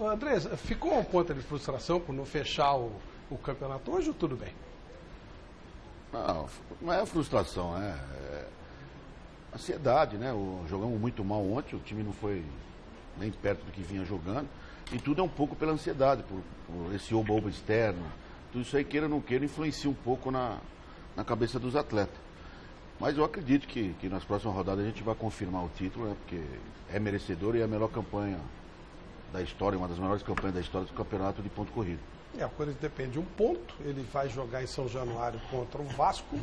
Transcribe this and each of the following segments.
Andrés, ficou um ponto de frustração por não fechar o campeonato hoje ou tudo bem? Não é frustração, é ansiedade, né? Jogamos muito mal ontem, o time não foi nem perto do que vinha jogando. E tudo é um pouco pela ansiedade, por esse oba-oba externo. Tudo isso aí, queira ou não queira, influencia um pouco na cabeça dos atletas. Mas eu acredito que nas próximas rodadas a gente vai confirmar o título, né? Porque é merecedor e é a melhor campanha da história, uma das melhores campanhas da história do campeonato de ponto corrido. O Corinthians depende de um ponto, ele vai jogar em São Januário contra o Vasco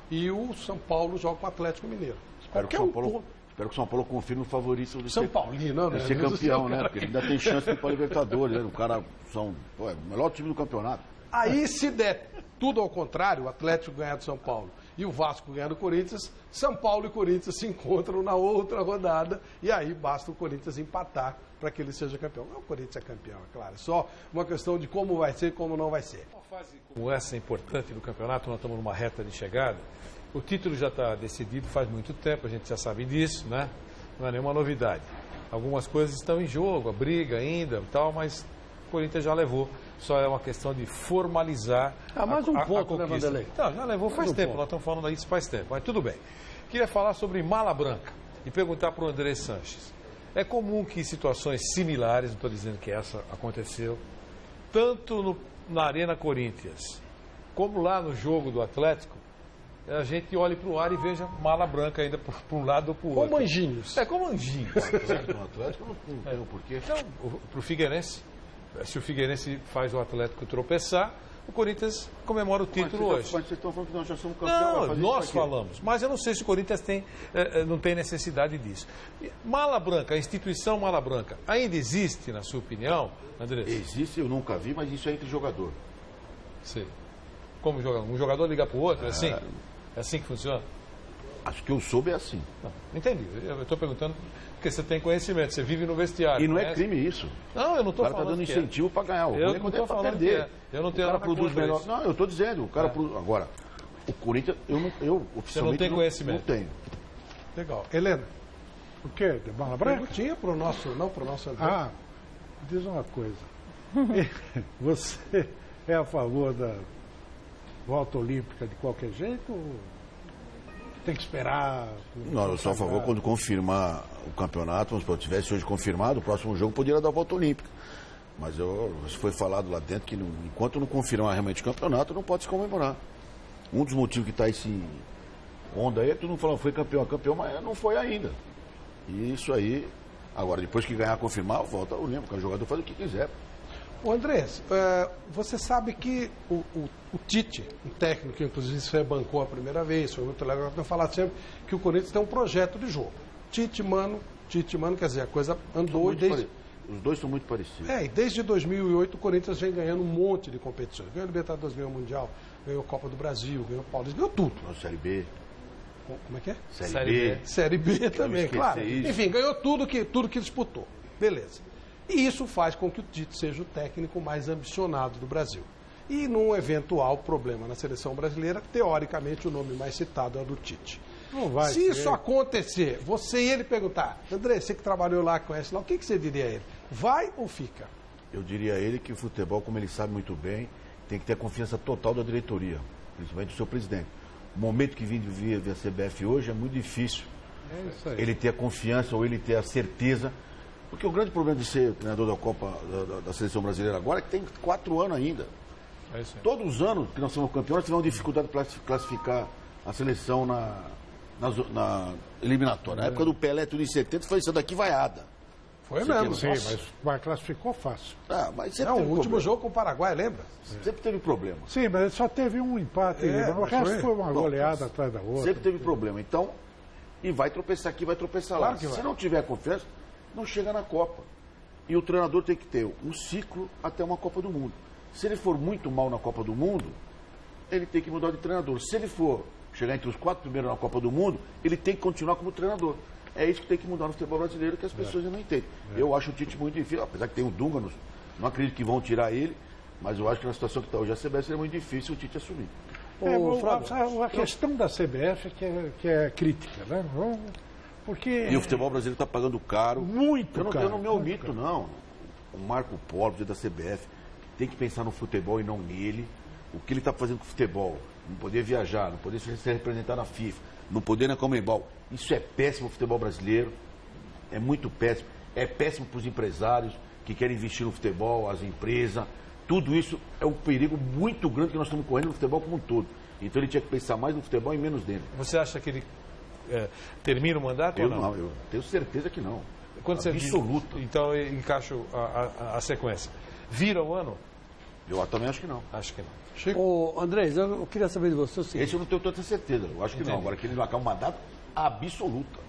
e o São Paulo joga com o Atlético Mineiro. Espero que o São Paulo confirme o favorito de São Paulino, né? Ser campeão, né? Porque ele ainda tem chance de ir para a Libertadores, né? O cara é o melhor time do campeonato. Aí, se der tudo ao contrário, o Atlético ganhar do São Paulo e o Vasco ganhar do Corinthians, São Paulo e Corinthians se encontram na outra rodada e aí basta o Corinthians empatar para que ele seja campeão. Não, o Corinthians é campeão, é claro. É só uma questão de como vai ser e como não vai ser. Uma fase como essa importante do campeonato, nós estamos numa reta de chegada. O título já está decidido faz muito tempo, a gente já sabe disso, né? Não é nenhuma novidade. Algumas coisas estão em jogo, a briga ainda e tal, mas o Corinthians já levou. Só é uma questão de formalizar mais um ponto, né, conquista. Vanderlei? Não, já levou faz tempo, nós estamos falando disso faz tempo, mas tudo bem. Queria falar sobre Mala Branca e perguntar para o André Sanches. É comum que situações similares, não estou dizendo que essa aconteceu, tanto na Arena Corinthians, como lá no jogo do Atlético, a gente olha para o ar e veja Mala Branca ainda para um lado ou para o outro. Como anjinhos. Como anjinhos. No Atlético não tem o porquê. Então, para o Figueirense, se o Figueirense faz o Atlético tropeçar, o Corinthians comemora o título hoje. Mas vocês estão falando que nós já somos campeões. Não, nós falamos. Mas eu não sei se o Corinthians não tem necessidade disso. Mala Branca, a instituição Mala Branca, ainda existe, na sua opinião, André? Existe, eu nunca vi, mas isso é entre jogador. Sim. Como jogador? Um jogador liga para o outro, é assim? É assim que funciona? Acho que eu soube é assim. Não, entendi. Eu estou perguntando porque você tem conhecimento, você vive no vestiário. E não é crime isso. Não, eu não estou falando. O cara está dando incentivo para ganhar. Eu não estou falando perder. Eu não tenho nada produz melhor. Não, eu estou dizendo. O cara produz. Agora, o Corinthians, eu oficialmente você não tem conhecimento. Não tenho. Legal. Helena. O quê? De Mala Branca? Perguntinha para o nosso André. Diz uma coisa. Você é a favor da volta olímpica de qualquer jeito ou tem que esperar? Não, eu sou a favor quando confirmar o campeonato. Se tivesse hoje confirmado, o próximo jogo poderia dar a volta olímpica. Mas isso foi falado lá dentro que enquanto não confirmar realmente o campeonato, não pode se comemorar. Um dos motivos que está esse onda aí é que todo mundo falando foi campeão, mas não foi ainda. E isso aí, agora depois que ganhar, confirmar, volta olímpica. O jogador faz o que quiser. Ô Andrés, você sabe que o Tite, o técnico que inclusive você bancou a primeira vez, foi muito legal, eu falar sempre que o Corinthians tem um projeto de jogo. Tite, Mano, quer dizer, a coisa andou desde... Os dois são muito parecidos. E desde 2008 o Corinthians vem ganhando um monte de competições. Ganhou a Libertadores, ganhou o Mundial, ganhou a Copa do Brasil, ganhou o Paulista, ganhou tudo. Série B. Como é que é? Série B também, claro. Isso. Enfim, ganhou tudo que disputou. Beleza. E isso faz com que o Tite seja o técnico mais ambicionado do Brasil. E num eventual problema na seleção brasileira, teoricamente o nome mais citado é o do Tite. Não vai Se isso acontecer, você e ele perguntar, André, você que trabalhou lá, conhece lá, o que você diria a ele? Vai ou fica? Eu diria a ele que o futebol, como ele sabe muito bem, tem que ter a confiança total da diretoria, principalmente do seu presidente. O momento que vive a CBF hoje é muito difícil. É isso aí. Ele ter a confiança ou ele ter a certeza. Porque o grande problema de ser treinador da Copa da Seleção Brasileira agora é que tem 4 anos ainda. É isso aí. Todos os anos que nós somos campeões, nós tivemos dificuldade de classificar a seleção na eliminatória. Na época do Pelé, tudo em 70, foi isso daqui vaiada. Foi mesmo. Sim, mas classificou fácil. Mas sempre o teve último problema. jogo com o Paraguai, lembra? Sempre teve problema. Sim, mas ele só teve um empate. O resto foi uma goleada atrás da outra. Sempre teve problema. Então, e vai tropeçar aqui, vai tropeçar lá. Claro que Se não tiver confiança, não chega na Copa. E o treinador tem que ter um ciclo até uma Copa do Mundo. Se ele for muito mal na Copa do Mundo, ele tem que mudar de treinador. Se ele for chegar entre os 4 primeiros na Copa do Mundo, ele tem que continuar como treinador. É isso que tem que mudar no futebol brasileiro, que as pessoas não entendem. Eu acho o Tite muito difícil, apesar que tem o Dunga, não acredito que vão tirar ele, mas eu acho que na situação que está hoje a CBF seria muito difícil o Tite assumir. A questão da CBF que é crítica, né? Porque E o futebol brasileiro está pagando caro. Muito caro. Eu não me omito, não. o Marco Polo, da CBF, tem que pensar no futebol e não nele. O que ele está fazendo com o futebol? Não poder viajar, não poder ser representado na FIFA, não poder na Conmebol. Isso é péssimo para o futebol brasileiro. É muito péssimo. É péssimo para os empresários que querem investir no futebol, as empresas. Tudo isso é um perigo muito grande que nós estamos correndo no futebol como um todo. Então ele tinha que pensar mais no futebol e menos nele. Você acha que ele termina o mandato ou não? Eu tenho certeza que não. Quando absoluto. Então eu encaixo a sequência. Vira o ano? Eu também acho que não. Acho que não. Ô, Andrés, eu queria saber de você o seguinte. Esse eu não tenho tanta certeza. Eu acho que não. Agora que ele vai acabar um mandato absoluta.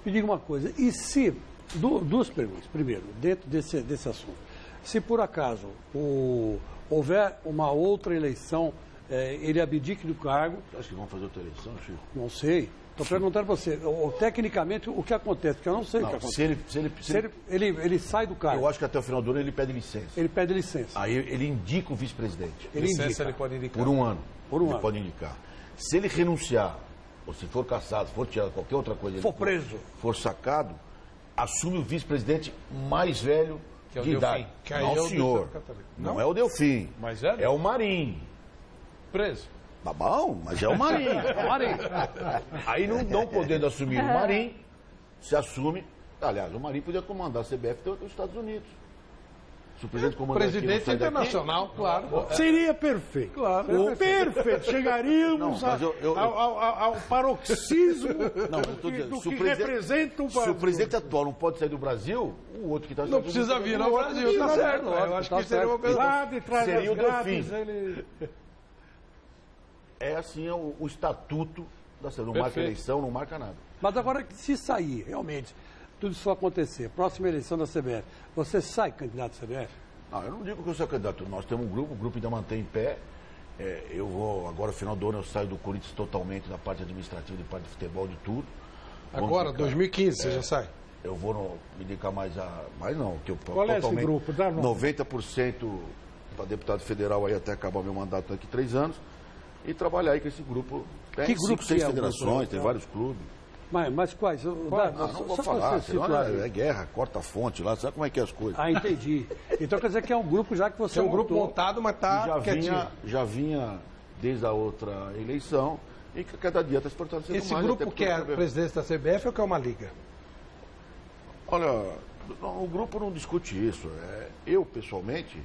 Me diga uma coisa. E se... Duas perguntas. Primeiro, dentro desse assunto. Se por acaso houver uma outra eleição, ele abdique do cargo... Acho que vão fazer outra eleição, Chico? Não sei. Estou perguntando para você. Tecnicamente, o que acontece? Porque eu não sei o que acontece. Se ele sai do cargo. Eu acho que até o final do ano ele pede licença. Ele pede licença. Aí ele indica o vice-presidente. Licença ele pode indicar. Por um ano. Ele pode indicar. Se ele renunciar, ou se for cassado, se for tirado qualquer outra coisa... For preso. For sacado, assume o vice-presidente mais velho que é o de idade. Não, o senhor. Não é o Delfim. Mas é? É o Marim. Preso. Tá bom, mas é o Marim. Aí não podendo assumir o Marim, se assume... Aliás, o Marim podia comandar a CBF dos Estados Unidos. Se o presidente comandar presidente internacional, daqui, claro. Seria perfeito. Claro. Perfeito. Chegaríamos ao paroxismo do que representa o Se o presidente atual não pode sair do Brasil, o outro que está... Não precisa vir ao Brasil, tá certo. Eu acho que seria uma coisa... Lá de trás seria o grátis, Delfim. É assim o estatuto da CBF. Não marca eleição, não marca nada. Mas agora, se sair, realmente, tudo isso acontecer, próxima eleição da CBF, você sai candidato à CBF? Não, eu não digo que eu sou candidato. Nós temos um grupo, o grupo ainda mantém em pé. Eu vou, agora, no final do ano, eu saio do Corinthians totalmente, da parte administrativa, da parte de futebol, de tudo. Agora, 2015, você já sai? Eu vou me dedicar mais a... Mais não, que eu Qual é esse grupo? Dá nome. 90% para deputado federal aí até acabar meu mandato daqui 3 anos. E trabalhar aí com esse grupo. Que grupo? 6 federações, tem vários clubes. Mas quais? Não vou falar, senão é guerra, corta a fonte lá, sabe como é que é as coisas? Ah, entendi. Então quer dizer que é um grupo já que você é um grupo montado, mas tá já vinha desde a outra eleição e que cada dia está se portando mais. Esse grupo quer a presidência da CBF ou quer uma liga? Olha, o grupo não discute isso. Eu, pessoalmente,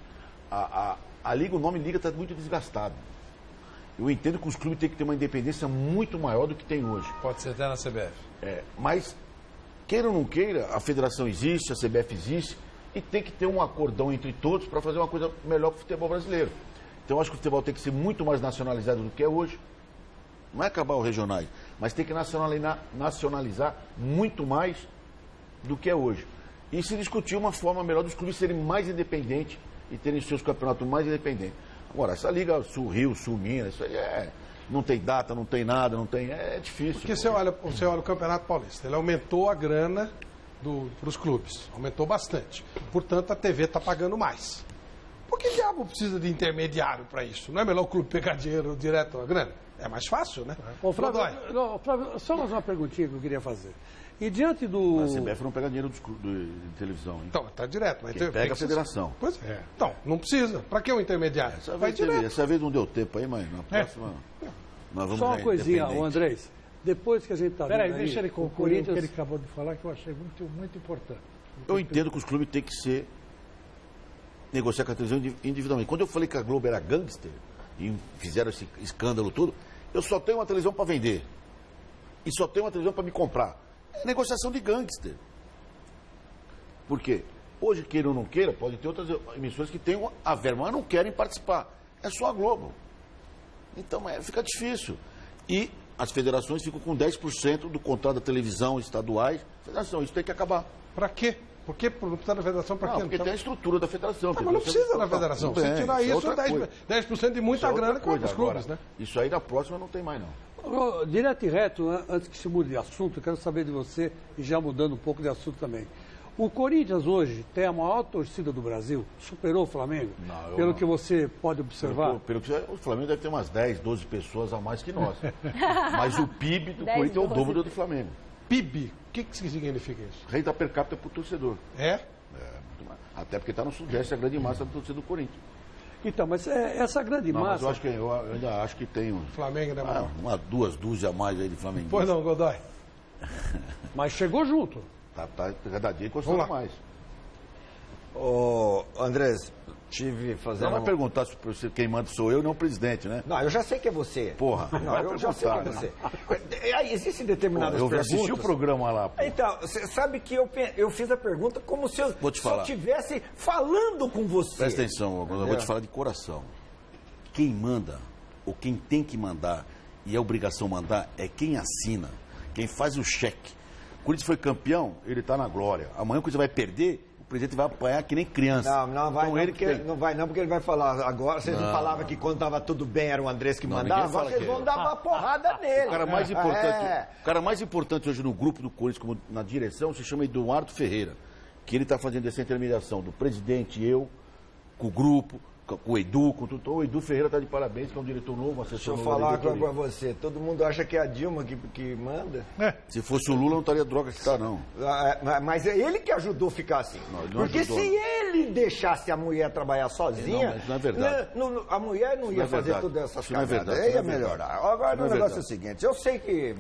a liga, o nome liga está muito desgastado. Eu entendo que os clubes têm que ter uma independência muito maior do que tem hoje. Pode ser até na CBF. Mas, queira ou não queira, a federação existe, a CBF existe, e tem que ter um acordão entre todos para fazer uma coisa melhor para o futebol brasileiro. Então, eu acho que o futebol tem que ser muito mais nacionalizado do que é hoje. Não é acabar os regionais, mas tem que nacionalizar muito mais do que é hoje. E se discutir uma forma melhor dos clubes serem mais independentes e terem seus campeonatos mais independentes. Agora, essa Liga Sul-Rio, Sul-Minas, isso aí não tem data, não tem nada, é difícil. Porque você olha o Campeonato Paulista, ele aumentou a grana para os clubes, aumentou bastante. Portanto, a TV está pagando mais. Por que diabo precisa de intermediário para isso? Não é melhor o clube pegar dinheiro direto na grana? É mais fácil, né? Ô, Flávio, só mais uma perguntinha que eu queria fazer. E diante do... A CBF não pega dinheiro de televisão. Hein? Então, está direto. Mas pega a federação. Pois é. Então, não precisa. Para que o intermediário? Essa vez não deu tempo aí, mas na próxima... Nós vamos só uma coisinha, o Andrés. Depois que a gente está vendo Peraí, deixa ele concluir o que ele acabou de falar, que eu achei muito, muito importante. Eu entendo que os clubes têm que negociar com a televisão individualmente. Quando eu falei que a Globo era gangster, e fizeram esse escândalo todo, eu só tenho uma televisão para vender. E só tenho uma televisão para me comprar. Negociação de gangster. Por quê? Hoje, queira ou não queira, pode ter outras emissoras que tenham a verba, mas não querem participar. É só a Globo. Então, fica difícil. E as federações ficam com 10% do contrato da televisão estaduais. Federação, isso tem que acabar. Para quê? Por que não precisa da federação? Para quê? Porque tem a estrutura da federação. Mas não precisa da federação. Se tirar isso, 10% de muita grana com os clubes, né? Isso aí na próxima não tem mais, não. Direto e reto, antes que se mude de assunto, eu quero saber de você, e já mudando um pouco de assunto também. O Corinthians hoje tem a maior torcida do Brasil? Superou o Flamengo? Não, pelo que você pode observar? O Flamengo deve ter umas 10, 12 pessoas a mais que nós. Mas o PIB do Corinthians é o dobro do Flamengo. PIB? O que significa isso? Renda per capita por torcedor. É? Muito mais. Até porque está no Sudeste a grande massa da torcida do Corinthians. Então, mas essa grande Não, mas massa... eu ainda acho que tem Flamengo, né, mano? duas dúzias a mais aí de Flamengo. Pois não, Godoy. Mas chegou junto. Tá cada dia encostando mais. Ô, Andrés, tive Não fazendo... vai perguntar se quem manda sou eu, não o presidente, né? Não, eu já sei que é você. Porra. Não, eu já sei que é você. Existem determinadas Eu perguntas... assisti o programa lá, pô. Então, você sabe que eu fiz a pergunta como se eu estivesse falando com você. Presta atenção, eu vou te falar de coração. Quem manda, ou quem tem que mandar, e é obrigação mandar, é quem assina, quem faz o cheque. O Corinthians foi campeão, ele está na glória. Amanhã o Corinthians vai perder, o presidente vai apanhar que nem criança. Não vai, então, não, ele porque, tem... não vai não, porque ele vai falar agora. Vocês não falavam que quando estava tudo bem era o Andrés que mandava, agora vocês vão dar uma porrada nele. O cara mais importante hoje no grupo do Corinthians, como na direção, se chama Eduardo Ferreira, que ele está fazendo essa intermediação do presidente, eu, com o grupo, com o Edu, com tudo. O Edu Ferreira está de parabéns, que é um diretor novo, Deixa eu falar uma coisa pra você. Todo mundo acha que é a Dilma que manda. Se fosse o Lula, não estaria droga que está, não. Mas é ele que ajudou a ficar assim. Não, ele não porque ajudou, se ele deixasse a mulher trabalhar sozinha, Não, mas não é verdade. A mulher não ia fazer verdade. todas essas Isso não é cagadas. verdade, Ia isso não é melhorar. verdade. Agora, Isso não o é negócio é o verdade. seguinte. Eu sei que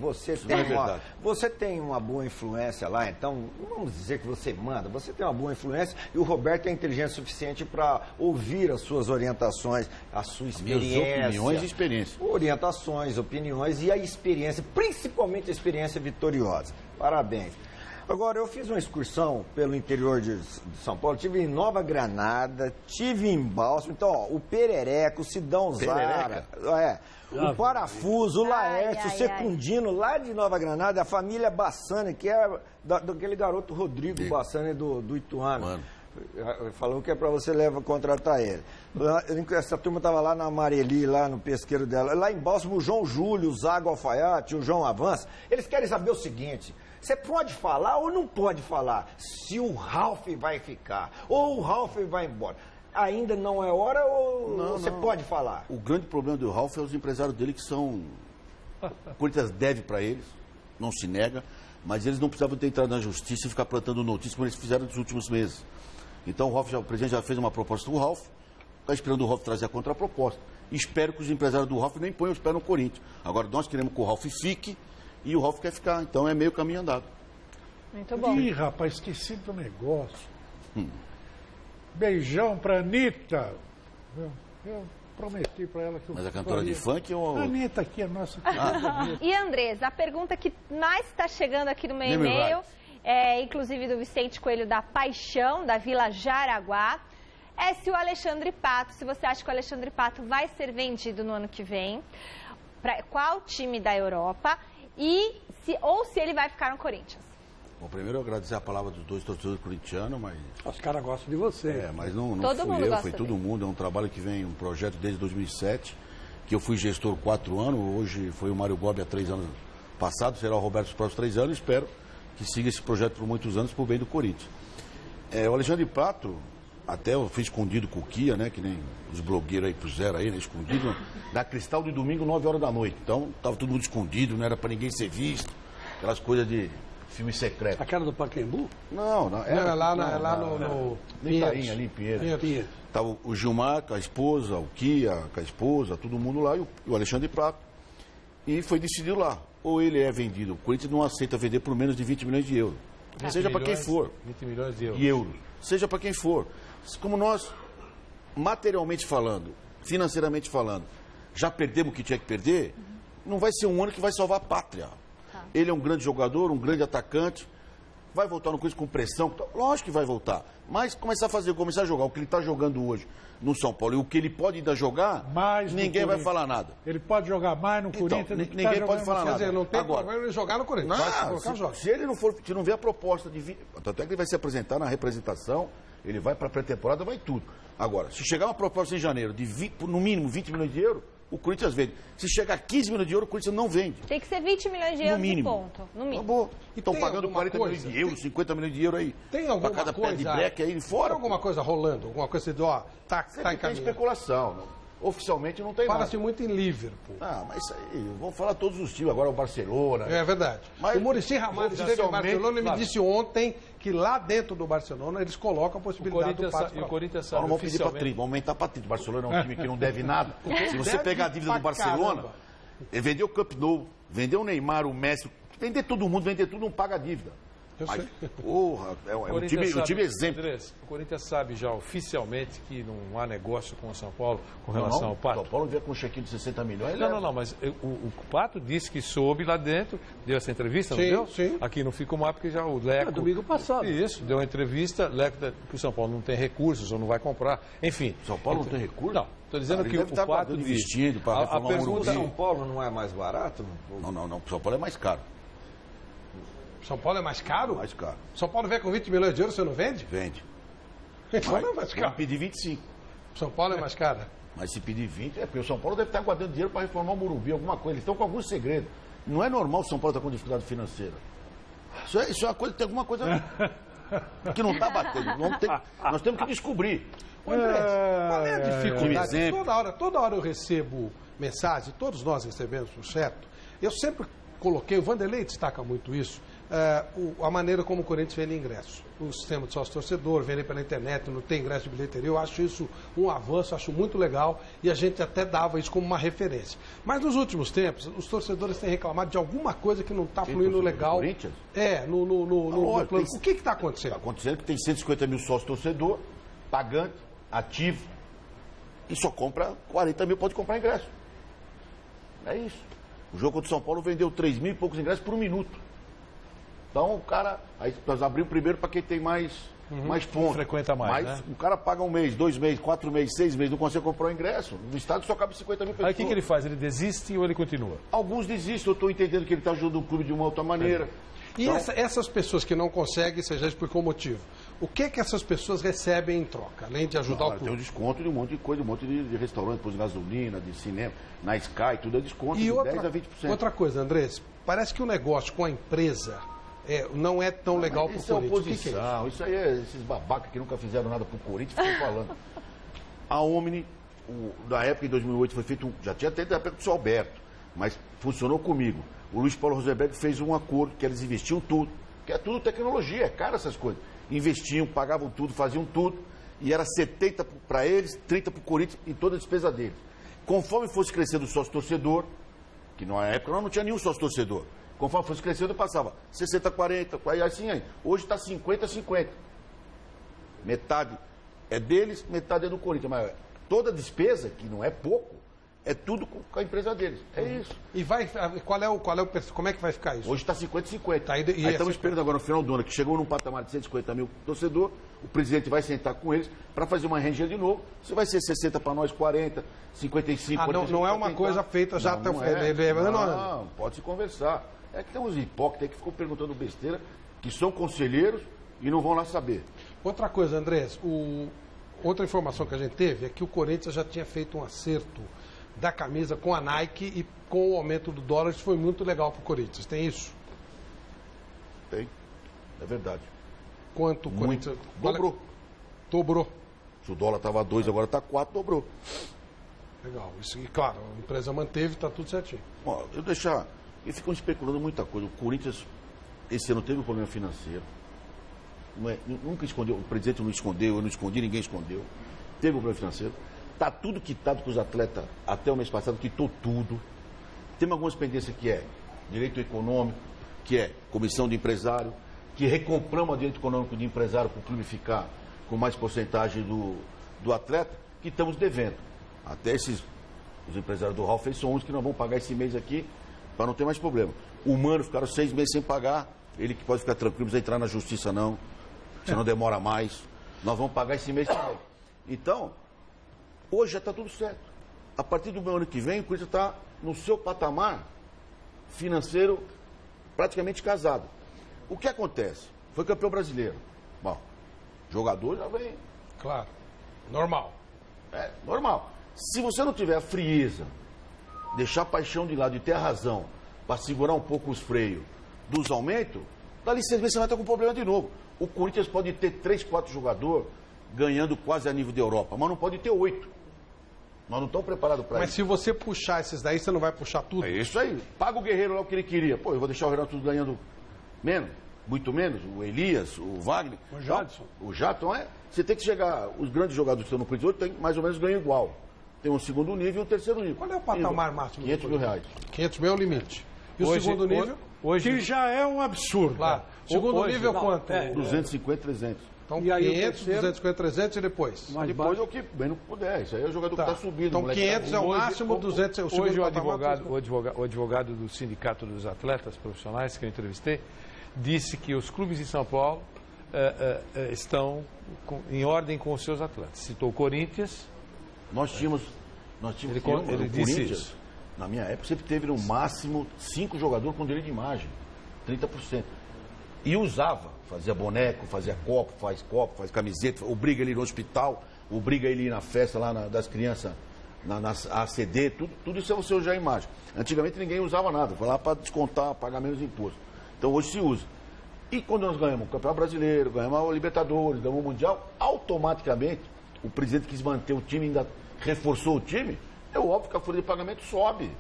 você tem uma boa influência lá, então vamos dizer que você manda. Você tem uma boa influência e o Roberto é inteligente o suficiente para ouvir as suas orientações, a sua experiência. Minhas opiniões e experiência. Orientações, opiniões e a experiência, principalmente a experiência vitoriosa. Parabéns. Agora, eu fiz uma excursão pelo interior de São Paulo, tive em Nova Granada, tive em Bálsamo, então, ó, o Perereca, o Sidão Zara, o Parafuso, o Laércio, o Secundino, lá de Nova Granada, a família Bassani, que é daquele garoto Rodrigo Bassani do Ituano. Mano. Falou que é pra você contratar ele. Essa turma tava lá na Amareli, lá no pesqueiro dela. Lá em Bálsamo, o João Júlio, o Zago Alfaiate, o João Avança. Eles querem saber o seguinte: você pode falar ou não pode falar se o Ralf vai ficar ou o Ralf vai embora? Ainda não é hora ou você pode falar? O grande problema do Ralf é os empresários dele que são... O Corinthians deve para eles, não se nega, mas eles não precisavam ter entrado na justiça e ficar plantando notícias como eles fizeram nos últimos meses. Então o presidente já fez uma proposta do Ralf, está esperando o Ralf trazer a contraproposta. Espero que os empresários do Ralf nem ponham os pés no Corinthians. Agora nós queremos que o Ralf fique e o Ralf quer ficar, então é meio caminho andado. Muito bom. Ih, rapaz, esqueci do negócio. Beijão pra Anitta. Eu prometi pra ela que eu Mas a cantora de funk ou... A Anitta aqui é nossa. E Andrés, a pergunta que mais está chegando aqui no meu Nem me e-mail, inclusive do Vicente Coelho da Paixão, da Vila Jaraguá, é se o Alexandre Pato, se você acha que o Alexandre Pato vai ser vendido no ano que vem, para qual time da Europa, ou se ele vai ficar no Corinthians. Bom, primeiro eu agradecer a palavra dos dois torcedores corintianos, mas... Os caras gostam de você. Mas não Todo fui mundo eu, gosta foi todo dele. mundo. É um trabalho que vem, um projeto desde 2007, que eu fui gestor 4 anos, hoje foi o Mário Gobi há 3 anos passados, será o Roberto nos próximos 3 anos, espero que siga esse projeto por muitos anos, por bem do Corinthians. O Alexandre Pato, até eu fui escondido com o Kia, né, que nem os blogueiros aí puseram aí, né, escondido, na Cristal de domingo, 9 horas da noite. Então, tava todo mundo escondido, não era para ninguém ser visto, aquelas coisas de filme secreto. A cara do Pacaembu? Não, É lá no Nem Itainha, ali em Pinheiros. Tava o Gilmar com a esposa, o Kia com a esposa, todo mundo lá, e o Alexandre Pato. E foi decidido lá. Ou ele é vendido. O Corinthians não aceita vender por menos de 20 milhões de euros. Seja para quem for. 20 milhões de euros. De euros. Seja para quem for. Como nós, materialmente falando, financeiramente falando, já perdemos o que tinha que perder, não vai ser um ano que vai salvar a pátria. Ele é um grande jogador, um grande atacante. Vai voltar no Corinthians com pressão? Lógico que vai voltar. Mas começar a jogar o que ele está jogando hoje no São Paulo e o que ele pode ainda jogar, Mais no ninguém vai Corinthians. falar nada. Ele pode jogar mais no Corinthians do que ninguém tá pode jogando falar no nada. Quer dizer, não tem Agora, problema ele jogar no Corinthians. Vai colocar joga. se ele não vê a proposta de vir, tanto é que ele vai se apresentar na representação, ele vai para a pré-temporada, vai tudo. Agora, se chegar uma proposta em janeiro de no mínimo 20 milhões de euros, o Corinthians vende. Se chegar a 15 milhões de euros, o Corinthians não vende. Tem que ser 20 milhões de euros e ponto. No mínimo. Acabou. Estão tem pagando alguma 40 milhões coisa? de euros, 50 milhões de euros aí. Tem alguma pra cada pé de coisa... breque aí Tem fora. alguma coisa rolando? Alguma coisa de, tá Sempre tem encaminhando? especulação. Oficialmente não tem nada. Fala-se muito em Liverpool. Ah, mas isso aí, vamos falar todos os times, agora o Barcelona. É verdade. Mas, o Muricy Ramalho esteve em oficialmente, Barcelona e me claro. disse ontem que lá dentro do Barcelona eles colocam a possibilidade do passe E pra o lá. Corinthians Então sabe não vamos pedir para oficialmente... 30, vamos aumentar para 30. O Barcelona é um time que não deve nada. Se você Deve pegar a dívida do pra Barcelona, caramba. vender o Camp Nou, vender o Neymar, o Messi, vender todo mundo, vender tudo, não paga a dívida. Eu Mas, sei. porra, é um Corinthians time sabe, exemplo. Andrés, o Corinthians sabe já oficialmente que não há negócio com o São Paulo com Não, relação não, ao Pato. São Paulo vier com um cheque de 60 milhões. Não, mas o Pato disse que soube lá dentro, deu essa entrevista, não Sim, deu? sim. Aqui não fica mais porque já o Leco... domingo passado. Isso, deu uma entrevista, Leco, que o São Paulo não tem recursos ou não vai comprar, enfim. São Paulo não tem recurso? Não, estou dizendo Ele que deve o estar Pato guardando diz... vestido para a reformar o pergunta... Morumbi. São Paulo não é mais barato? Não. São Paulo é mais caro. São Paulo é mais caro? Mais caro. São Paulo vem com 20 milhões de euros, você não vende? Vende. Então não é mais Vamos caro. pedir 25. São Paulo é mais caro? Mas se pedir 20, é porque o São Paulo deve estar guardando dinheiro para reformar o Morumbi, alguma coisa. Eles estão com algum segredo. Não é normal o São Paulo estar com dificuldade financeira. Isso é uma coisa, tem alguma coisa que não está batendo. Nós temos que descobrir. Ô, André, qual é a dificuldade? exemplo. Toda hora eu recebo mensagem, todos nós recebemos, certo? Eu sempre coloquei, o Vanderlei destaca muito isso, a maneira como o Corinthians vende ingresso. O sistema de sócio-torcedor, vender pela internet, não tem ingresso de bilheteria, eu acho isso um avanço, acho muito legal e a gente até dava isso como uma referência. Mas nos últimos tempos, os torcedores têm reclamado de alguma coisa que não está fluindo torcedor do legal. Corinthians? No plano. tem- O que está acontecendo? Está acontecendo que tem 150 mil sócios torcedor, pagante, ativo, e só compra 40 mil, pode comprar ingresso. É isso. O jogo contra o São Paulo vendeu 3 mil e poucos ingressos por um minuto. Então o cara. Aí nós abrimos primeiro para quem tem mais pontos. Frequenta mais, Mas né? o cara paga 1 mês, 2 meses, 4 meses, 6 meses, não consegue comprar o ingresso. No estádio só cabe 50 mil pessoas. Aí o que ele faz? Ele desiste ou ele continua? Alguns desistem, eu estou entendendo que ele está ajudando o clube de uma outra maneira. E Então- essas pessoas que não conseguem, você já explicou o motivo. O que essas pessoas recebem em troca, além de ajudar o Tem um clube? desconto de um monte de coisa, um monte de restaurante, posto de gasolina, de cinema, na Sky, tudo é desconto E de outra, 10 a 20%. outra coisa, Andrés, parece que o negócio com a empresa não é tão legal para o Isso é Corinthians. O que que é isso? oposição, isso aí é esses babacas que nunca fizeram nada pro Corinthians ficam falando. A Omni, da época em 2008 foi feito, já tinha até da época do seu Alberto, mas funcionou comigo. O Luiz Paulo Rosenberg fez um acordo que eles investiam tudo, que é tudo tecnologia, é caro essas coisas. Investiam, pagavam tudo, faziam tudo, e era 70 para eles, 30 para o Corinthians e toda a despesa deles. Conforme fosse crescendo o sócio-torcedor, que na época nós não tinha nenhum sócio-torcedor, conforme fosse crescendo passava 60-40, aí assim aí. Hoje está 50-50. Metade é deles, metade é do Corinthians. Mas toda despesa, que não é pouco, é tudo com a empresa deles. É isso. E como é que vai ficar isso? Hoje está 50-50. Tá, Aí e essa- estamos esperando agora no final do ano, que chegou num patamar de 150 mil torcedor, o presidente vai sentar com eles para fazer uma rangel de novo. Se vai ser 60 para nós, 40, 55, Ah, não- 45, não é uma pra tentar. coisa feita já até o não final. Não, pode se conversar. É que tem uns hipócritas aí que ficam perguntando besteira, que são conselheiros e não vão lá saber. Outra coisa, Andrés, outra informação que a gente teve é que o Corinthians já tinha feito um acerto da camisa com a Nike e com o aumento do dólar, isso foi muito legal para o Corinthians. Tem isso? Tem. É verdade. Quanto o Muito. Corinthians... Dobrou. Dobrou. Se o dólar estava 2, agora está 4, dobrou. Legal. Isso, e claro, a empresa manteve, está tudo certinho. Ó, e ficam especulando muita coisa. O Corinthians, esse ano, teve um problema financeiro. Nunca escondeu, o presidente não escondeu, eu não escondi, ninguém escondeu. Teve um problema financeiro. Está tudo quitado com os atletas até o mês passado, quitou tudo. Tem algumas pendências que é direito econômico, que é comissão de empresário, que recompramos o direito econômico de empresário para o clube ficar com mais porcentagem do atleta, que estamos devendo. Até os empresários do Ralf são uns que não vão pagar esse mês aqui para não ter mais problema. O Mano ficaram 6 meses sem pagar, ele que pode ficar tranquilo, não precisa entrar na justiça não, senão demora mais. Nós vamos pagar esse mês também. Então, hoje já está tudo certo. A partir do ano que vem, o Corinthians está no seu patamar financeiro praticamente casado. O que acontece? Foi campeão brasileiro. Bom, jogador já vem. Claro. Normal. É normal. Se você não tiver a frieza, deixar a paixão de lado e ter a razão para segurar um pouco os freios dos aumentos, dali 6 meses você vai estar com problema de novo. O Corinthians pode ter 3, 4 jogadores ganhando quase a nível da Europa, mas não pode ter 8. Nós não estamos preparados para Mas isso. se você puxar esses daí, você não vai puxar tudo? É isso aí. Paga o Guerreiro lá o que ele queria. Pô, eu vou deixar o Renato ganhando menos, muito menos. O Elias, o Wagner. O Jadson. O Jadson Você tem que chegar. Os grandes jogadores que estão no Corinthians hoje tem mais ou menos ganham igual. Tem um segundo nível e um terceiro nível. Qual é o patamar máximo? 500 mil reais. 500 mil é o limite. E o segundo nível? Que já é um absurdo. Claro. Segundo Hoje, nível não, quanto? 250, 300. Então, E aí o 500, terceiro? 250, 300 e depois? Mais Depois baixo. é o que bem não puder. Isso aí é o jogador Tá. que está subindo. Então, moleque 500 é o Hoje- máximo, 200 é o segundo Hoje patamar. o advogado do Sindicato dos Atletas Profissionais que eu entrevistei disse que os clubes de São Paulo estão em ordem com os seus atletas. Citou o Corinthians. Nós tínhamos Ele no disse Corinthians, isso. na minha época, sempre teve no máximo 5 jogadores com direito de imagem. 30%. E usava, fazia boneco, fazia copo, faz camiseta, obriga ele no hospital, obriga ele ir na festa lá das crianças, na ACD, tudo isso é você usar a imagem. Antigamente ninguém usava nada, foi lá para descontar, pagar menos imposto. Então hoje se usa. E quando nós ganhamos o Campeonato Brasileiro, ganhamos a Libertadores, ganhamos o Mundial, automaticamente o presidente quis manter o time, ainda reforçou o time, é óbvio que a folha de pagamento sobe.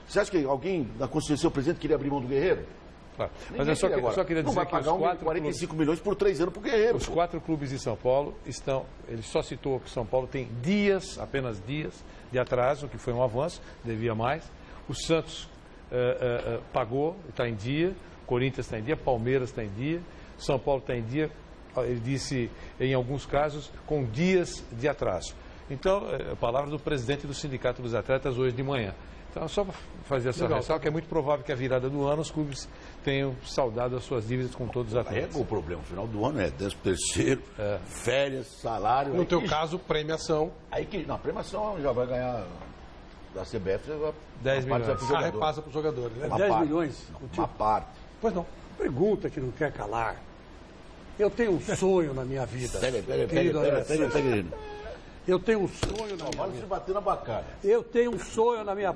Você acha que alguém da Constituição, o presidente, queria abrir mão do Guerreiro? Claro. Mas Ninguém eu só, queria agora. só queria não dizer vai que os pagar 4 45 milhões por 3 anos pro Guerreiro. Os 4 clubes de São Paulo estão. Ele só citou que São Paulo tem dias, apenas dias, de atraso, que foi um avanço, devia mais. O Santos pagou, está em dia. Corinthians está em dia, Palmeiras está em dia, São Paulo está em dia. Ele disse, em alguns casos, com dias de atraso. Então, a palavra do presidente do Sindicato dos Atletas hoje de manhã. Então, só para fazer essa ressalva, que é muito provável que a virada do ano os clubes tenham saldado as suas dívidas com todos os É atletas. o problema. No final do ano é 13º, férias, salário. No aí teu que- caso, premiação. Aí que, na premiação já vai ganhar da CBF, 10 uma parte vai milhões. pro Ah, jogador. repassa para os jogadores, né? Uma 10 parte. milhões? Não, uma parte. Pois não. Pergunta que não quer calar. Eu tenho um sonho na minha vida. Peraí. Querido Alessandro. querido. Eu tenho um sonho na minha Vale vida. se bater na bacana. Eu tenho um sonho na minha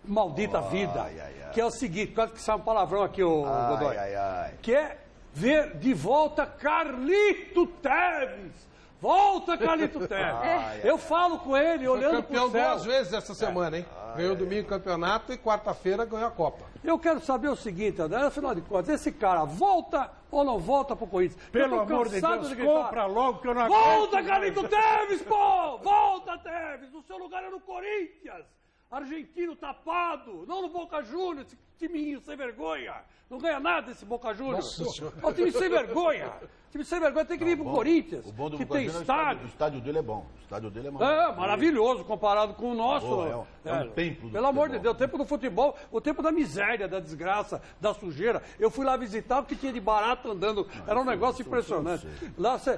maldita vida. ai, ai. Que é o seguinte, quase que sai um palavrão aqui, ô Godoy. ai. Que é ver de volta Carlito Teves. Volta, Carlito Teves. Eu falo com ele, Foi olhando campeão pro céu. 2 vezes essa semana, hein? Ganhou domingo o campeonato e quarta-feira ganhou a Copa. Eu quero saber o seguinte, André, afinal de contas, esse cara volta ou não volta pro Corinthians? Eu Pelo tô amor de cansado Deus, gritar. compra logo que eu não Volta, aguento Carlito Teves, pô! Volta, Teves! O seu lugar é no Corinthians! Argentino tapado! Não no Boca Juniors, esse timinho sem vergonha! Não ganha nada esse Boca Juniors! Nossa Senhora. É um time sem vergonha! Time sem vergonha tem que vir pro Corinthians, O bom do que Boca tem Juniors é estádio. o estádio dele é bom. O estádio dele é É, maravilhoso. maravilhoso comparado com o nosso. Boa, é um templo do Pelo amor de futebol. Deus, o tempo do futebol, o tempo da miséria, da desgraça, da sujeira. Eu fui lá visitar o que tinha de barata andando. Era um negócio impressionante. Lá você.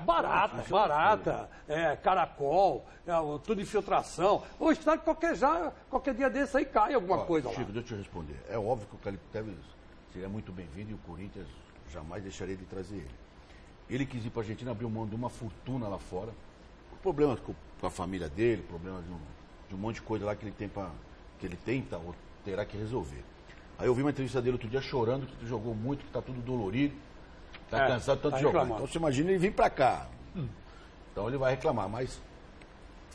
Barata, caracol, tudo infiltração. O estádio qualquer dia desse aí cai alguma coisa lá. Chico, deixa eu te responder. É óbvio que o Carlito Teves seria muito bem-vindo e o Corinthians jamais deixaria de trazer ele. Ele quis ir para a Argentina, abriu mão de uma fortuna lá fora. Problemas com a família dele, problemas de um monte de coisa lá que ele tem que ele tenta ou terá que resolver. Aí eu vi uma entrevista dele outro dia chorando que jogou muito, que está tudo dolorido, está cansado de tanto tá jogar. reclamando. Então você imagina ele vir para cá. Então ele vai reclamar, mas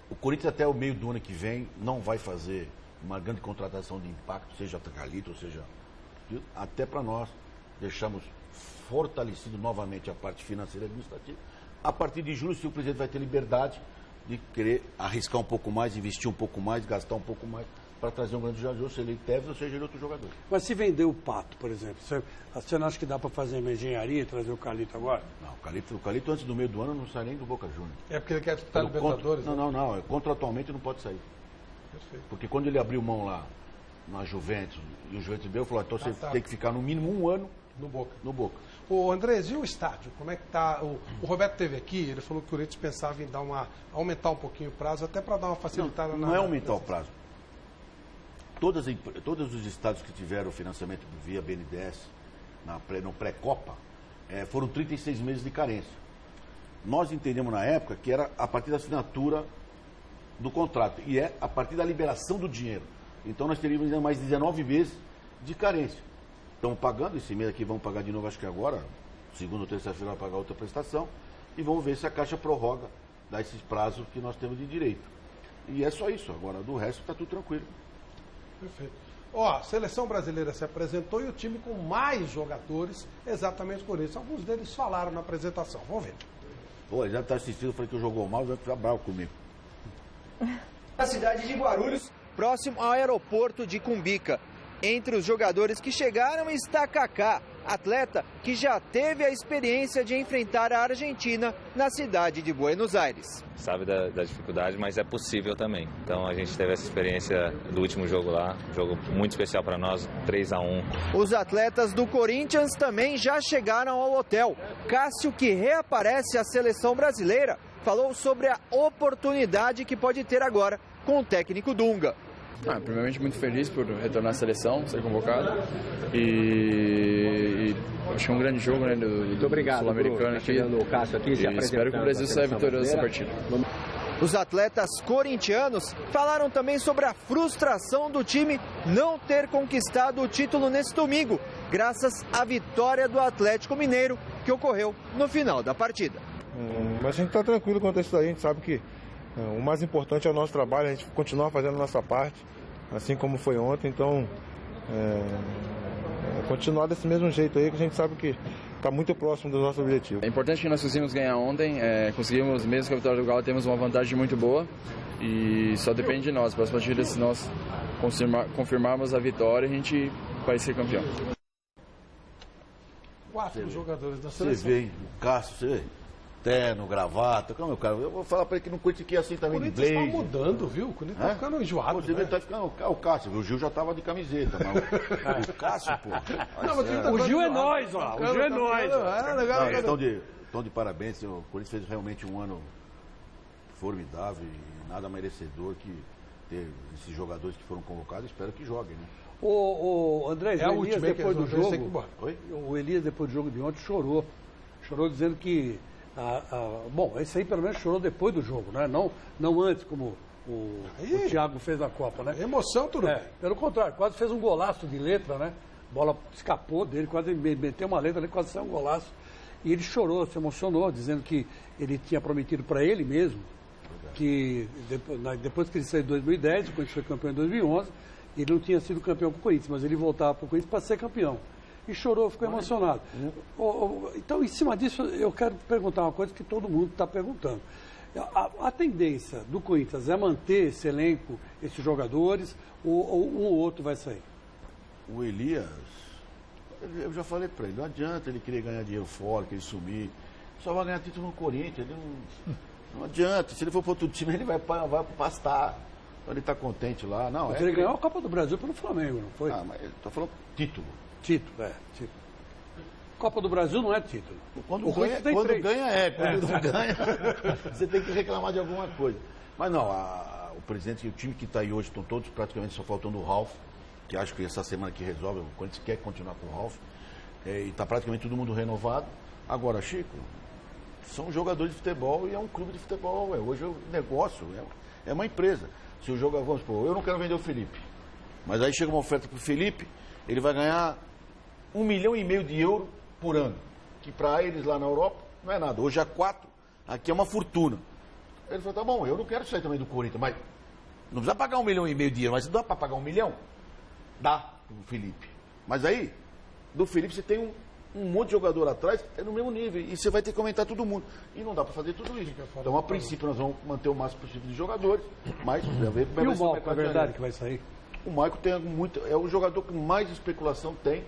o Corinthians até o meio do ano que vem não vai fazer uma grande contratação de impacto, seja Carlito, ou seja, até para nós deixamos fortalecido novamente a parte financeira e administrativa. A partir de julho, se o presidente vai ter liberdade de querer arriscar um pouco mais, investir um pouco mais, gastar um pouco mais para trazer um grande jogador, seja ele Teves ou seja ele outro jogador. Mas se vender o Pato, por exemplo, você não acha que dá para fazer uma engenharia e trazer o Carlito agora? Não, o Carlito antes do meio do ano não sai nem do Boca Juniors. É porque ele quer disputar Libertadores. né? Não, contratualmente não pode sair. Perfeito. Porque quando ele abriu mão lá na Juventus, e o Juventus veio, falou, então você tá. tem que ficar no mínimo um ano No Boca. no Boca. Ô, Andrés, e o estádio? Como é que tá? O Roberto esteve aqui, ele falou que o Corinthians pensava em aumentar um pouquinho o prazo, até para dar uma facilitada Não é aumentar o prazo. Todos os estádios que tiveram financiamento via BNDES no pré-Copa foram 36 meses de carência. Nós entendemos na época que era a partir da assinatura do contrato e é a partir da liberação do dinheiro. Então nós teríamos ainda mais 19 meses de carência. Estamos pagando, esse mês aqui vamos pagar de novo, acho que agora, segunda ou terça-feira vai pagar outra prestação, e vamos ver se a Caixa prorroga, dá esses prazos que nós temos de direito. E é só isso. Agora, do resto, está tudo tranquilo. Perfeito. Ó, a seleção brasileira se apresentou e o time com mais jogadores, exatamente por isso. Alguns deles falaram na apresentação. Vamos ver. Pô, já está assistindo, eu falei que jogou mal, vai ficar bravo comigo. Na cidade de Guarulhos, próximo ao aeroporto de Cumbica. Entre os jogadores que chegaram está Kaká, atleta que já teve a experiência de enfrentar a Argentina na cidade de Buenos Aires. Sabe da dificuldade, mas é possível também. Então a gente teve essa experiência do último jogo lá, um jogo muito especial para nós, 3-1. Os atletas do Corinthians também já chegaram ao hotel. Cássio, que reaparece à seleção brasileira, falou sobre a oportunidade que pode ter agora com o técnico Dunga. Primeiramente muito feliz por retornar à seleção, ser convocado e acho que é um grande jogo, né, do Sul-Americano aqui. E espero que o Brasil saia vitorioso dessa partida. Os atletas corintianos falaram também sobre a frustração do time não ter conquistado o título nesse domingo, graças à vitória do Atlético Mineiro, que ocorreu no final da partida. Mas a gente está tranquilo quanto a isso daí, a gente sabe que o mais importante é o nosso trabalho, a gente continuar fazendo a nossa parte, assim como foi ontem, então continuar desse mesmo jeito aí, que a gente sabe que está muito próximo do nosso objetivo. É importante que nós conseguimos ganhar ontem, conseguimos, mesmo com a vitória do Galo, temos uma vantagem muito boa e só depende de nós. Para as partidas, se nós confirmarmos a vitória, a gente vai ser campeão. 4 jogadores da Você seleção. vê, hein? O Cássio, você vê? Terno, gravata, calma, meu cara. Eu vou falar pra ele que no Corinthians aqui é assim também, O de Corinthians blazer. tá mudando, viu? O Corinthians tá ficando enjoado. Você vê, Né? tá ficando. O Cássio, o Gil já tava de camiseta, mas o Cássio, pô. Não, mas tá O Gil é enjoado. nós, ó. O Gil é nós. Não, estão de parabéns. O Corinthians fez realmente um ano formidável e nada merecedor que ter esses jogadores que foram convocados. Espero que joguem, né? O André, É a o Elias última, depois do jogo, Oi? o Elias depois do jogo de ontem chorou dizendo que bom, esse aí pelo menos chorou depois do jogo, né? Não antes, como o Thiago fez na Copa, né? Emoção, tudo bem. Pelo contrário, quase fez um golaço de letra, né? A bola escapou dele, quase meteu uma letra ali, quase saiu um golaço. E ele chorou, se emocionou, dizendo que ele tinha prometido para ele mesmo que depois que ele saiu em 2010, o Corinthians foi campeão em 2011, ele não tinha sido campeão com o Corinthians, mas ele voltava para o Corinthians para ser campeão. E chorou, ficou emocionado. Então, em cima disso, eu quero perguntar uma coisa que todo mundo está perguntando. A tendência do Corinthians é manter esse elenco, esses jogadores, ou um ou outro vai sair? O Elias, eu já falei para ele, não adianta ele querer ganhar dinheiro fora, querer sumir. Só vai ganhar título no Corinthians. Ele não adianta. Se ele for para outro time, ele vai pastar. Ele está contente lá. Não, mas ele ganhou a Copa do Brasil pelo Flamengo, não foi? Mas ele está falando título. Título. Copa do Brasil não é título. Quando ganha, Quando não ganha, você tem que reclamar de alguma coisa. Mas não, o presidente e o time que está aí hoje estão todos praticamente só faltando o Ralf, que acho que essa semana que resolve, o Corinthians quer continuar com o Ralf. E está praticamente todo mundo renovado. Agora, Chico, são jogadores de futebol e é um clube de futebol. Hoje é um negócio, é uma empresa. Se o jogador, vamos supor, eu não quero vender o Felipe, mas aí chega uma oferta para o Felipe, ele vai ganhar 1,5 milhão de euros por ano, que para eles lá na Europa não é nada. Hoje é 4, aqui é uma fortuna. Ele falou, tá bom, eu não quero sair também do Corinthians, mas não precisa pagar 1,5 milhão de euros, mas dá para pagar 1 milhão? Dá pro Felipe. Mas aí, do Felipe você tem um monte de jogador atrás, é no mesmo nível, e você vai ter que aumentar todo mundo. E não dá para fazer tudo isso. Então, a princípio, nós vamos manter o máximo possível de jogadores, mas vai ver como vai ser o Malco, é verdade que vai sair? O Maicon tem muito, é o jogador que mais especulação tem.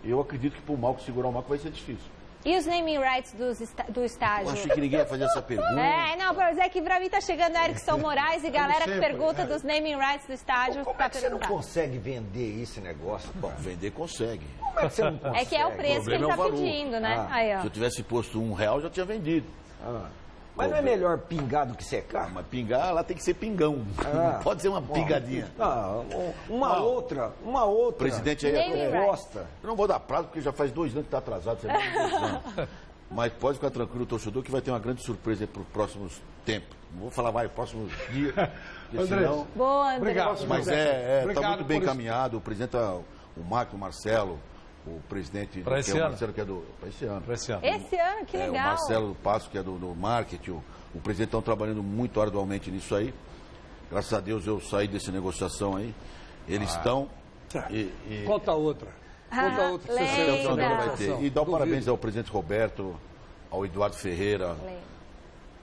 E eu acredito que para o Malco segurar o Malco vai ser difícil. E os naming rights do estádio? Eu achei que ninguém ia fazer essa pergunta. Não, mas é que para mim tá chegando Erickson Moraes e galera que pergunta dos naming rights do estádio. Como é que você não consegue vender esse negócio? Bom, vender consegue. Como é que você não consegue? É que é o preço que ele tá pedindo, né? Aí, ó. Se eu tivesse posto R$1, já tinha vendido. Mas não é melhor pingar do que secar? Mas pingar, lá tem que ser pingão. Não pode ser uma pingadinha. Uma outra. O presidente aí gosta. Eu não vou dar prazo, porque já faz 2 anos que está atrasado. Você mas pode ficar tranquilo, torcedor, que vai ter uma grande surpresa para os próximos tempos. Não vou falar, próximos dias. André. Boa, André. Obrigado. Mas está muito bem encaminhado. O presidente, o Marco, o Marcelo, o presidente, para esse ano. Marcelo, que é para esse ano. Esse ano, que legal. O Marcelo Passo, que é do marketing, o presidente estão trabalhando muito arduamente nisso aí. Graças a Deus eu saí dessa negociação aí. Eles estão... Conta outra. Conta outra. Que você vai ter. E dá parabéns ao presidente Roberto, ao Eduardo Ferreira,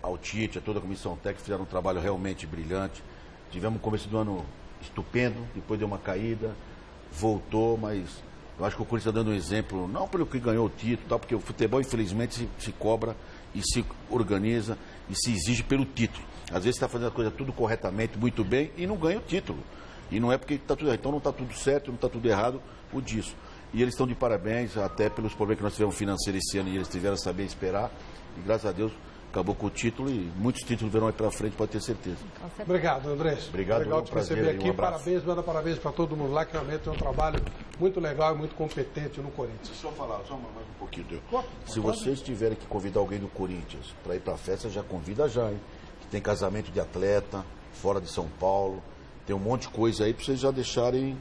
ao Tite, a toda a comissão técnica, fizeram um trabalho realmente brilhante. Tivemos um começo do ano estupendo, depois deu uma caída, voltou, mas eu acho que o Corinthians está dando um exemplo, não pelo que ganhou o título, porque o futebol infelizmente se cobra e se organiza e se exige pelo título. Às vezes está fazendo a coisa tudo corretamente, muito bem, e não ganha o título. E não é porque está tudo errado. Então não está tudo certo, não está tudo errado o disso. E eles estão de parabéns, até pelos problemas que nós tivemos financeiros esse ano, e eles tiveram a saber esperar. E graças a Deus acabou com o título e muitos títulos virão aí para frente, pode ter certeza. Obrigado, Andrés. Obrigado, legal te receber aqui. Parabéns, manda parabéns para todo mundo lá, que realmente é um trabalho muito legal e muito competente no Corinthians. Deixa eu falar, só mais um pouquinho. Se vocês tiverem que convidar alguém do Corinthians para ir para a festa, já convida já, hein? Que tem casamento de atleta, fora de São Paulo, tem um monte de coisa aí para vocês já deixarem,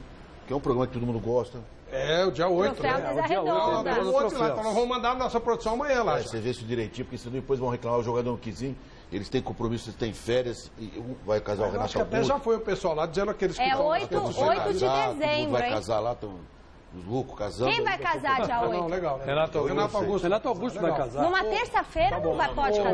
que é um programa que todo mundo gosta. É, o dia 8, né? É o dia 8. Então nós vamos mandar a nossa produção amanhã lá. Você vê isso direitinho, porque senão depois vão reclamar, o jogador não quis ir, eles têm compromisso, eles têm férias, e vai casar o Renato Augusto. Acho que até já foi o pessoal lá dizendo aqueles que estão... 8 de dezembro, vai hein? casar lá, estão os loucos casando. Quem vai casar dia 8? Não, legal. Renato Augusto vai casar. Numa terça-feira não vai pode casar.